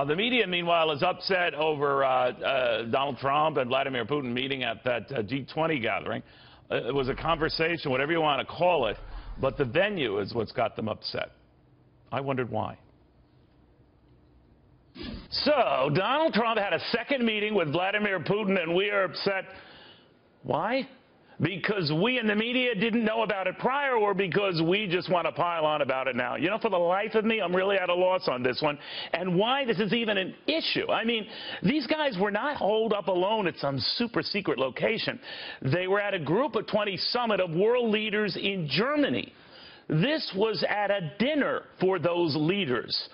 The media, meanwhile, is upset over Donald Trump and Vladimir Putin meeting at that G-20 gathering. It was a conversation, whatever you want to call it, but the venue is what's got them upset. I wondered why. So, Donald Trump had a second meeting with Vladimir Putin, and we are upset. Why? Because we in the media didn't know about it prior, or because we just want to pile on about it now? You know, for the life of me, I'm really at a loss on this one, and why this is even an issue. I mean, these guys were not holed up alone at some super secret location. They were at a Group of 20 summit of world leaders in Germany. This was at a dinner for those leaders.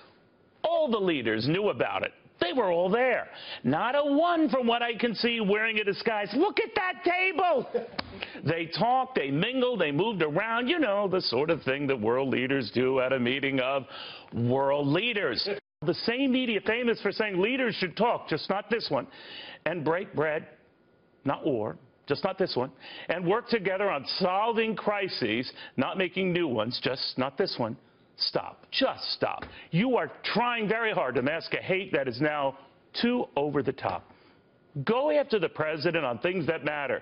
All the leaders knew about it. They were all there. Not a one, from what I can see, wearing a disguise. Look at that table! They talked, they mingled, they moved around. You know, the sort of thing that world leaders do at a meeting of world leaders. The same media famous for saying leaders should talk, just not this one, and break bread, not war, just not this one, and work together on solving crises, not making new ones, just not this one. Stop. Just stop. You are trying very hard to mask a hate that is now too over the top. Go after the president on things that matter,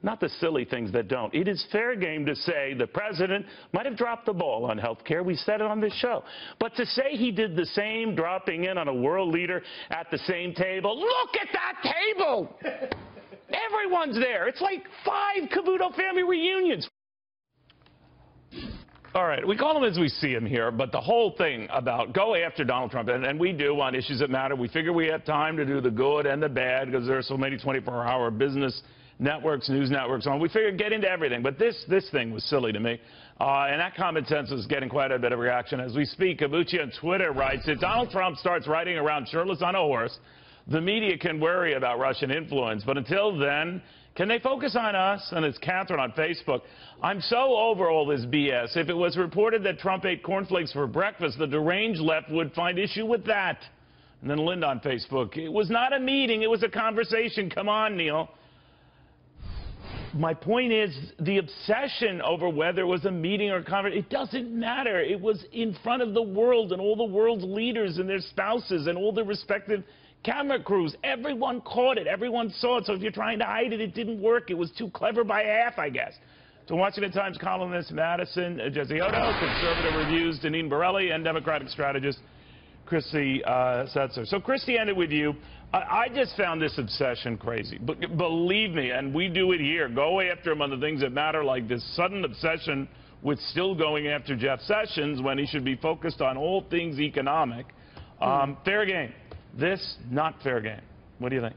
not the silly things that don't. It is fair game to say the president might have dropped the ball on health care. We said it on this show. But to say he did the same, dropping in on a world leader at the same table, look at that table! Everyone's there. It's like 5 Cavuto family reunions. All right, we call him as we see him here, but the whole thing about go after Donald Trump, and we do on issues that matter. We figure we have time to do the good and the bad because there are so many 24-hour business networks, news networks on. We figured get into everything, but this thing was silly to me. And that common sense is getting quite a bit of reaction as we speak. Kabuchi on Twitter writes, if Donald Trump starts riding around shirtless on a horse, the media can worry about Russian influence. But until then, can they focus on us? And it's Catherine on Facebook. I'm so over all this BS. If it was reported that Trump ate cornflakes for breakfast, the deranged left would find issue with that. And then Linda on Facebook. It was not a meeting. It was a conversation. Come on, Neil. My point is the obsession over whether it was a meeting or a conversation, it doesn't matter. It was in front of the world and all the world's leaders and their spouses and all their respective camera crews. Everyone caught it. Everyone saw it. So if you're trying to hide it, it didn't work. It was too clever by half, I guess. To Washington Times columnist Madison Gesiotto, conservative reviews Deneen Borelli, and Democratic strategist Christie Setzer. So Christie, ended with you. I just found this obsession crazy. But believe me, and we do it here, go after him on the things that matter, like this sudden obsession with still going after Jeff Sessions when he should be focused on all things economic. Fair game. This, not fair game. What do you think?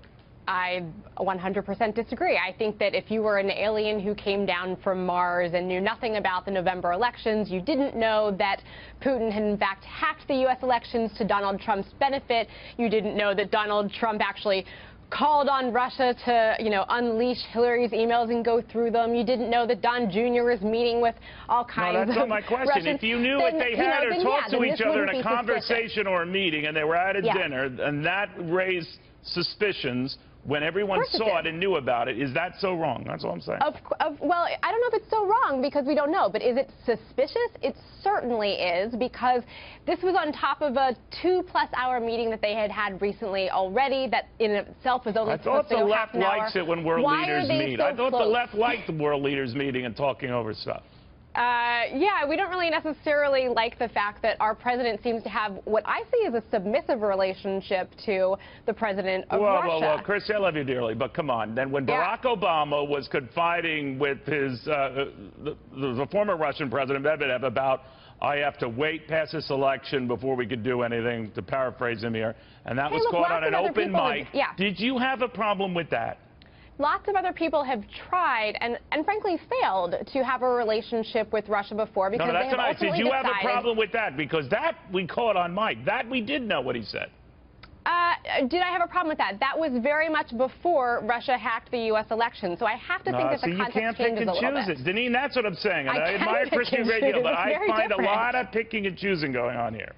I 100% disagree. I think that if you were an alien who came down from Mars and knew nothing about the November elections, you didn't know that Putin had in fact hacked the U.S. elections to Donald Trump's benefit, you didn't know that Donald Trump actually called on Russia to, unleash Hillary's emails and go through them. You didn't know that Don Jr. was meeting with all kinds of Russians. No, that's not my question. If you knew what they had or talked to each other in a conversation or a meeting and they were at a dinner, and that raised suspicions when everyone saw it and knew about it, is that so wrong? That's all I'm saying. Well, I don't know if it's so wrong because we don't know, but is it suspicious? It certainly is, because this was on top of a 2+ hour meeting that they had recently already that in itself was only supposed to go half an hour. I thought the left likes it when world leaders meet. I thought the left liked the world leaders meeting and talking over stuff. Yeah, we don't really necessarily like the fact that our president seems to have what I see as a submissive relationship to the president of Russia. Well, Christie, I love you dearly, but come on. Then when Barack Obama was confiding with his the former Russian president Medvedev about, I have to wait past this election before we could do anything, to paraphrase him here, and that was caught on an open mic. Did you have a problem with that? Lots of other people have tried and frankly failed to have a relationship with Russia before because no, they have ultimately decided. Did you have a problem with that? Because that we caught on mic. That we did know what he said. Did I have a problem with that? That was very much before Russia hacked the U.S. election. So I have to think that the context changes a little bit. You can't pick and choose it. Deneen, that's what I'm saying. And I admire Christie Radio, but I find a lot of picking and choosing going on here.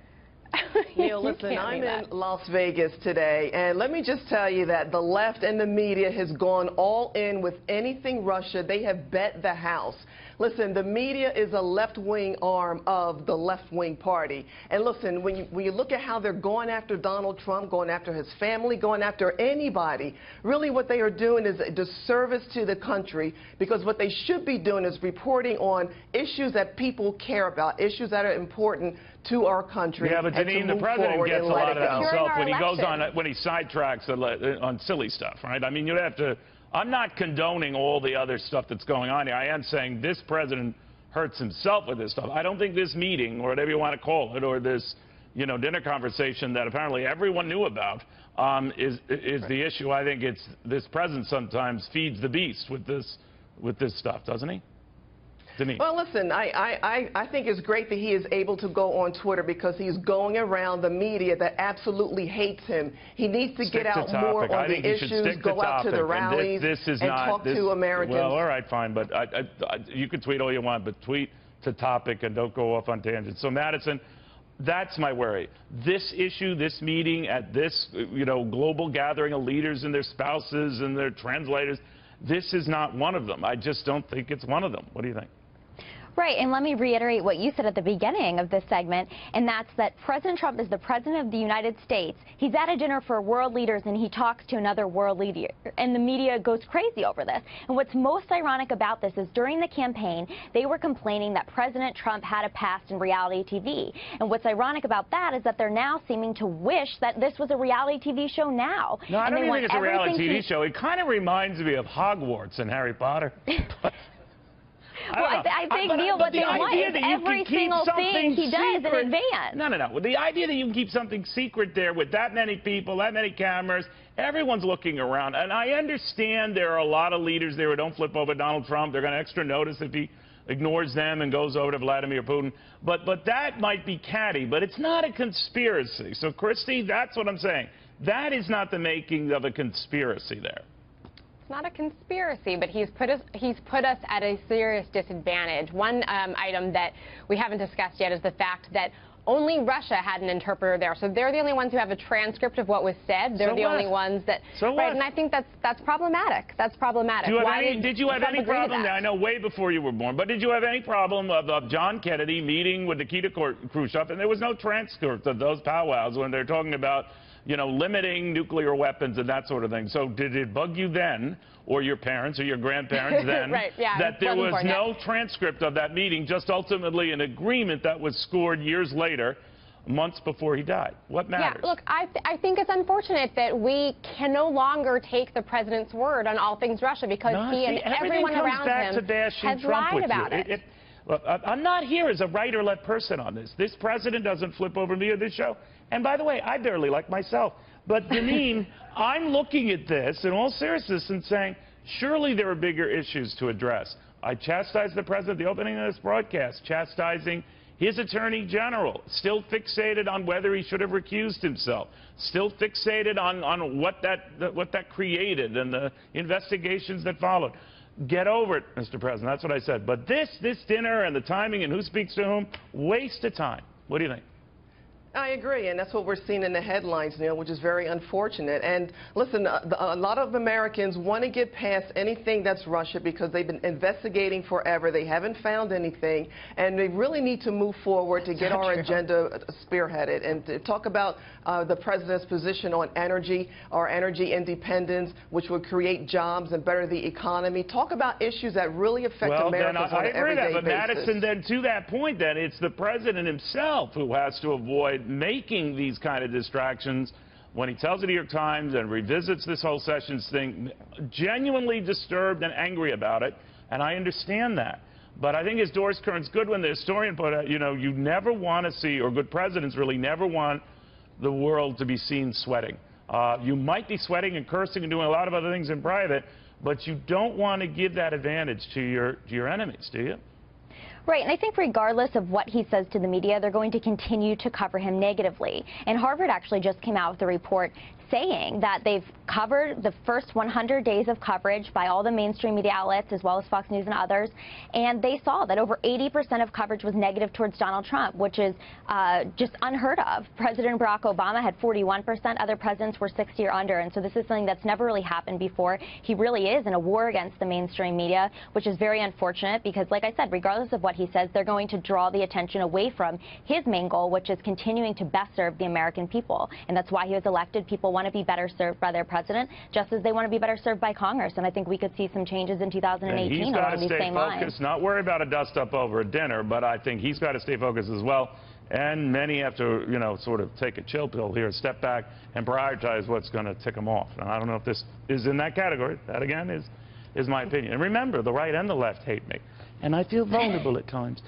Neil, listen, I'm in Las Vegas today, and let me just tell you that the left and the media has gone all in with anything Russia. They have bet the house. Listen, the media is a left-wing arm of the left-wing party. And listen, when you look at how they're going after Donald Trump, going after his family, going after anybody, really what they are doing is a disservice to the country, because what they should be doing is reporting on issues that people care about, issues that are important to our country. Yeah, but Janine, the president gets a lot of himself when he goes on, when he sidetracks on silly stuff, right? I mean, you'd have to. I'm not condoning all the other stuff that's going on here. I am saying this president hurts himself with this stuff. I don't think this meeting, or whatever you want to call it, or this, you know, dinner conversation that apparently everyone knew about, is the issue. I think it's this president sometimes feeds the beast with this stuff, doesn't he? Denise. Well, listen, I think it's great that he is able to go on Twitter, because he's going around the media that absolutely hates him. He needs to get out more on the issues, go out to the rallies, and talk to Americans. Well, all right, fine, but you can tweet all you want, but tweet to topic and don't go off on tangents. So, Madison, that's my worry. This issue, this meeting at this, you know, global gathering of leaders and their spouses and their translators, this is not one of them. I just don't think it's one of them. What do you think? Right, and let me reiterate what you said at the beginning of this segment, and that's that President Trump is the President of the United States. He's at a dinner for world leaders, and he talks to another world leader, and the media goes crazy over this. And what's most ironic about this is during the campaign, they were complaining that President Trump had a past in reality TV. And what's ironic about that is that they're now seeming to wish that this was a reality TV show now. No, I don't even think it's a reality TV show. It kind of reminds me of Hogwarts and Harry Potter. Well, I think, Neil, what they want is every single thing he does in advance. No. The idea that you can keep something secret there with that many people, that many cameras, everyone's looking around. And I understand there are a lot of leaders there who don't flip over Donald Trump. They're going to extra notice if he ignores them and goes over to Vladimir Putin. But that might be catty, but it's not a conspiracy. So, Christie, that's what I'm saying. That is not the making of a conspiracy there. Not a conspiracy, but he's put us at a serious disadvantage. One item that we haven't discussed yet is the fact that only Russia had an interpreter there, so they're the only ones who have a transcript of what was said. They're the only ones that. Right, and I think that's problematic. That's problematic. Did you have any problem? I know way before you were born, but did you have any problem of John Kennedy meeting with Nikita Khrushchev, and there was no transcript of those powwows when they're talking about, you know, limiting nuclear weapons and that sort of thing? So did it bug you then, or your parents or your grandparents then, right, yeah, that there was no transcript of that meeting, just ultimately an agreement that was scored years later, months before he died? What matters? Yeah, look, I think it's unfortunate that we can no longer take the president's word on all things Russia, because he and everyone around him has lied about it. Look, I'm not here as a right or left person on this. This president doesn't flip over me or this show. And by the way, I barely like myself. But, Janine, I'm looking at this in all seriousness and saying, surely there are bigger issues to address. I chastised the president at the opening of this broadcast, chastising his attorney general, still fixated on whether he should have recused himself, still fixated on what that created and the investigations that followed. Get over it, Mr. President. That's what I said. But this dinner and the timing and who speaks to whom, waste of time. What do you think? I agree, and that's what we're seeing in the headlines, Neil, which is very unfortunate. And listen, a lot of Americans want to get past anything that's Russia because they've been investigating forever. They haven't found anything, and they really need to move forward to get our agenda spearheaded and to talk about the president's position on energy, our energy independence, which would create jobs and better the economy. Talk about issues that really affect Americans on an everyday basis. But Madison, then to that point, then it's the president himself who has to avoid making these kind of distractions when he tells the New York Times and revisits this whole Sessions thing, genuinely disturbed and angry about it, and I understand that. But I think as Doris Kearns Goodwin, the historian, put it, you know, you never want to see, or good presidents really never want the world to be seen sweating. You might be sweating and cursing and doing a lot of other things in private, but you don't want to give that advantage to your enemies, do you? Right, and I think regardless of what he says to the media, they're going to continue to cover him negatively. And Harvard actually just came out with a report saying that they've covered the first 100 days of coverage by all the mainstream media outlets, as well as Fox News and others, and they saw that over 80% of coverage was negative towards Donald Trump, which is just unheard of. President Barack Obama had 41%, other presidents were 60 or under, and so this is something that's never really happened before. He really is in a war against the mainstream media, which is very unfortunate because, like I said, regardless of what he says, they're going to draw the attention away from his main goal, which is continuing to best serve the American people, and that's why he was elected. People want to be better served by their president, just as they want to be better served by Congress. And I think we could see some changes in 2018 along these same lines. He's got to stay focused, not worry about a dust-up over a dinner, but I think he's got to stay focused as well. And many have to, you know, sort of take a chill pill here, step back, and prioritize what's going to tick them off. And I don't know if this is in that category. That, again, is my opinion. And remember, the right and the left hate me. And I feel vulnerable at times.